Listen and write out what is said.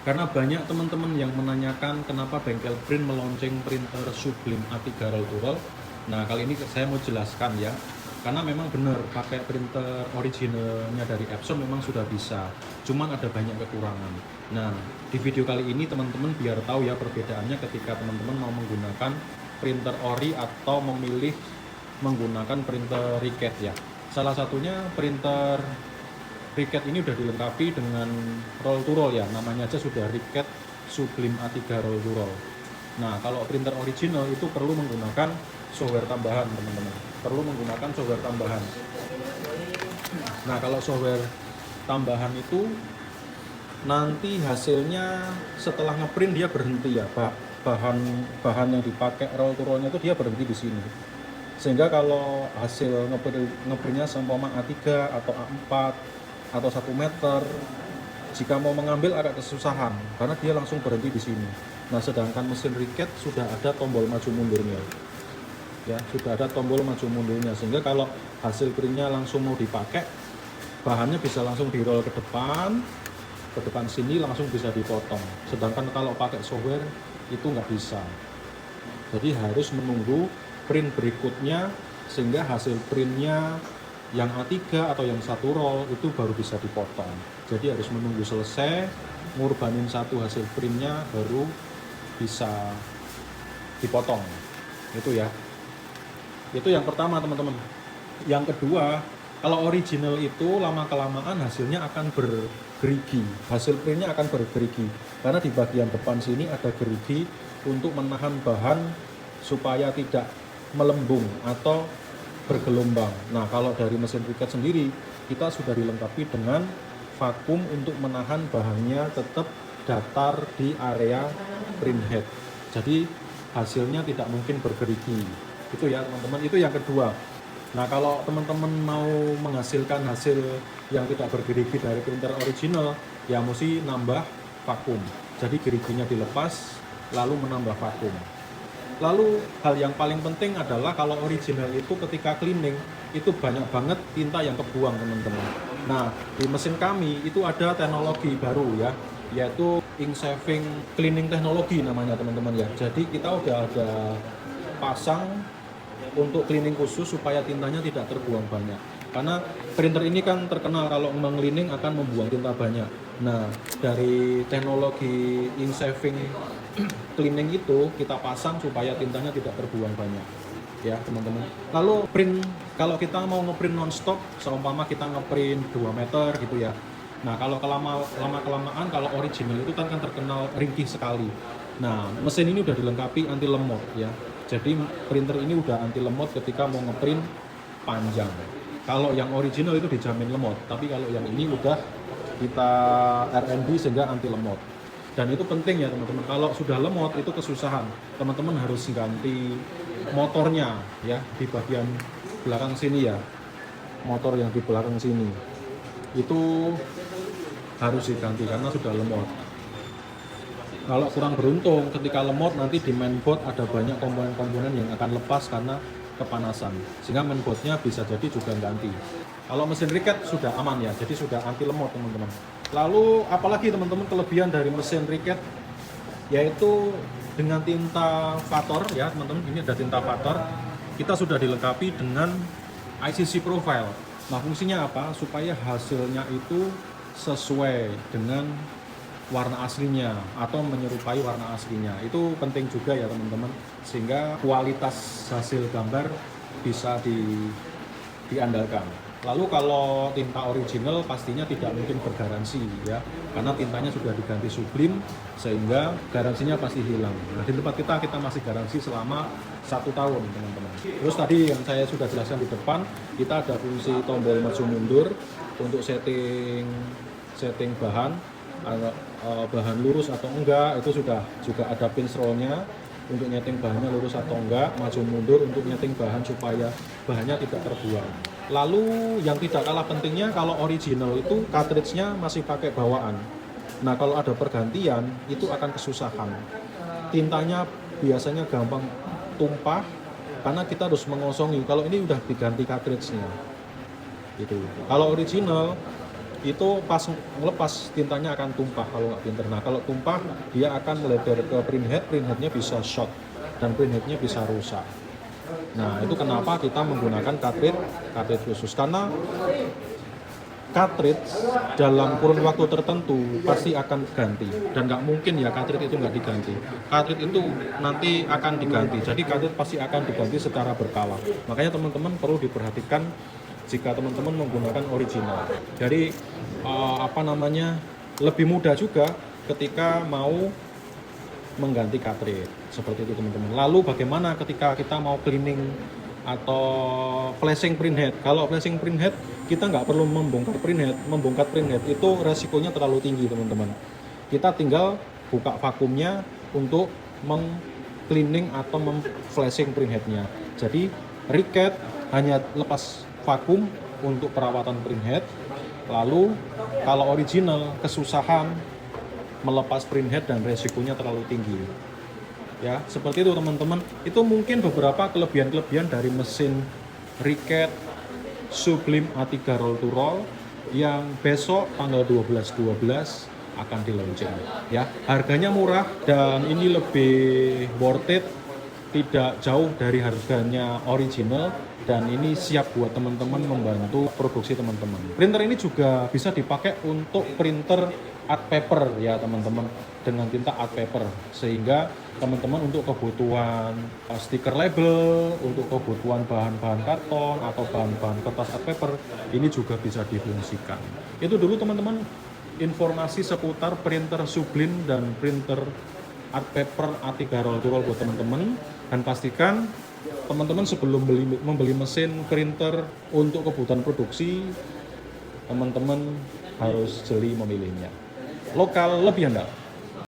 Karena banyak teman-teman yang menanyakan kenapa bengkel print meluncing printer Sublime A3 roll to roll. Nah, kali ini saya mau jelaskan ya. Karena memang benar pakai printer originalnya dari Epson memang sudah bisa. Cuman ada banyak kekurangan. Nah, di video kali ini teman-teman biar tahu ya perbedaannya ketika teman-teman mau menggunakan printer ori atau memilih menggunakan printer Riket ya. Salah satunya printer Riket ini udah dilengkapi dengan roll to roll ya, namanya aja sudah Riket Sublime A3 roll to roll. Nah, kalau printer original itu perlu menggunakan software tambahan, teman-teman. Perlu menggunakan software tambahan. Nah, kalau software tambahan itu nanti hasilnya setelah ngeprint dia berhenti ya, Pak. Bahan yang dipakai roll to rollnya itu dia berhenti di sini. Sehingga kalau hasil ngeprintnya seumpama A3 atau A4 atau 1 meter, jika mau mengambil agak kesusahan karena dia langsung berhenti di sini. Nah, sedangkan mesin Riket sudah ada tombol maju mundurnya. Ya, sudah ada tombol maju mundurnya sehingga kalau hasil printnya langsung mau dipakai, bahannya bisa langsung di-roll ke depan sini langsung bisa dipotong. Sedangkan kalau pakai software itu nggak bisa. Jadi harus menunggu print berikutnya sehingga hasil printnya yang A3 atau yang 1 roll itu baru bisa dipotong. Jadi harus menunggu selesai, ngorbanin satu hasil printnya baru bisa dipotong. Itu ya. Itu yang pertama teman-teman. Yang kedua, kalau original itu lama-kelamaan hasilnya akan bergerigi. Hasil printnya akan bergerigi. Karena di bagian depan sini ada gerigi untuk menahan bahan supaya tidak melembung atau bergelombang. Nah, kalau dari mesin Riket sendiri, kita sudah dilengkapi dengan vakum untuk menahan bahannya tetap datar di area print head. Jadi hasilnya tidak mungkin bergerigi. Itu ya teman-teman, itu yang kedua. Nah, kalau teman-teman mau menghasilkan hasil yang tidak bergerigi dari printer original, ya mesti nambah vakum. Jadi geriginya dilepas, lalu menambah vakum. Lalu hal yang paling penting adalah kalau original itu ketika cleaning itu banyak banget tinta yang kebuang teman-teman. Nah, di mesin kami itu ada teknologi baru ya, yaitu ink saving cleaning teknologi namanya teman-teman ya. Jadi kita udah ada pasang untuk cleaning khusus supaya tintanya tidak terbuang banyak. Karena printer ini kan terkenal kalau meng-cleaning akan membuang tinta banyak. Nah, dari teknologi ink saving cleaning itu kita pasang supaya tintanya tidak terbuang banyak ya teman-teman. Lalu print, kalau kita mau ngeprint non-stop seumpama kita ngeprint 2 meter gitu ya. Nah, kalau lama-kelamaan kalau original itu kan terkenal ringkih sekali. Nah, mesin ini udah dilengkapi anti lemot ya. Jadi printer ini udah anti lemot ketika mau ngeprint panjang. Kalau yang original itu dijamin lemot, tapi kalau yang ini udah kita R&D sehingga anti lemot. Dan itu penting ya teman-teman, kalau sudah lemot itu kesusahan. Teman-teman harus ganti motornya ya di bagian belakang sini ya. Motor yang di belakang sini itu harus diganti karena sudah lemot. Kalau kurang beruntung ketika lemot nanti di mainboard ada banyak komponen-komponen yang akan lepas karena kepanasan. Sehingga mainboardnya bisa jadi juga ganti. Kalau mesin Riket sudah aman ya, jadi sudah anti lemot teman-teman. Lalu apalagi teman-teman kelebihan dari mesin Riket, yaitu dengan tinta Vator ya teman-teman, ini ada tinta Vator, kita sudah dilengkapi dengan ICC profile. Nah, fungsinya apa? Supaya hasilnya itu sesuai dengan warna aslinya atau menyerupai warna aslinya. Itu penting juga ya teman-teman, sehingga kualitas hasil gambar bisa diandalkan. Lalu kalau tinta original pastinya tidak mungkin bergaransi ya, karena tintanya sudah diganti Sublime sehingga garansinya pasti hilang. Nah, di tempat kita masih garansi selama 1 tahun teman-teman. Terus tadi yang saya sudah jelaskan di depan, kita ada fungsi tombol maju mundur untuk setting bahan, bahan lurus atau enggak, itu sudah juga ada pin roll-nya untuk nyeting bahannya lurus atau enggak, maju mundur untuk nyeting bahan supaya bahannya tidak terbuang. Lalu yang tidak kalah pentingnya, kalau original itu cartridge-nya masih pakai bawaan. Nah, kalau ada pergantian itu akan kesusahan. Tintanya biasanya gampang tumpah karena kita harus mengosongi. Kalau ini udah diganti cartridge-nya. Gitu. Kalau original itu pas ngelepas tintanya akan tumpah kalau nggak pinter. Nah kalau tumpah dia akan melebar ke printheadnya bisa short dan printheadnya bisa rusak. Nah itu kenapa kita menggunakan cartridge khusus, karena cartridge dalam kurun waktu tertentu pasti akan ganti dan nggak mungkin ya cartridge itu nggak diganti. Cartridge itu nanti akan diganti, jadi cartridge pasti akan diganti secara berkala. Makanya teman-teman perlu diperhatikan jika teman-teman menggunakan original. Jadi lebih mudah juga ketika mau mengganti cartridge seperti itu teman-teman. Lalu bagaimana ketika kita mau cleaning atau flashing printhead? Kalau flashing printhead kita nggak perlu membongkar printhead itu resikonya terlalu tinggi teman-teman. Kita tinggal buka vakumnya untuk meng-cleaning atau mem-flashing printheadnya. Jadi Riket hanya lepas vakum untuk perawatan printhead. Lalu kalau original kesusahan melepas printhead dan resikonya terlalu tinggi. Ya, seperti itu teman-teman. Itu mungkin beberapa kelebihan-kelebihan dari mesin Riket Sublime A3 Roll to Roll yang besok tanggal 12/12 akan di launching. Ya, harganya murah dan ini lebih worth it, tidak jauh dari harganya original, dan ini siap buat teman-teman membantu produksi teman-teman. Printer ini juga bisa dipakai untuk printer art paper ya teman-teman, dengan tinta art paper, sehingga teman-teman untuk kebutuhan stiker label, untuk kebutuhan bahan-bahan karton atau bahan-bahan kertas art paper, ini juga bisa difungsikan. Itu dulu teman-teman informasi seputar printer Sublime dan printer art paper A3 Roll to Roll buat teman-teman. Dan pastikan teman-teman sebelum membeli mesin printer untuk kebutuhan produksi, teman-teman harus jeli memilihnya. Lokal lebih handal.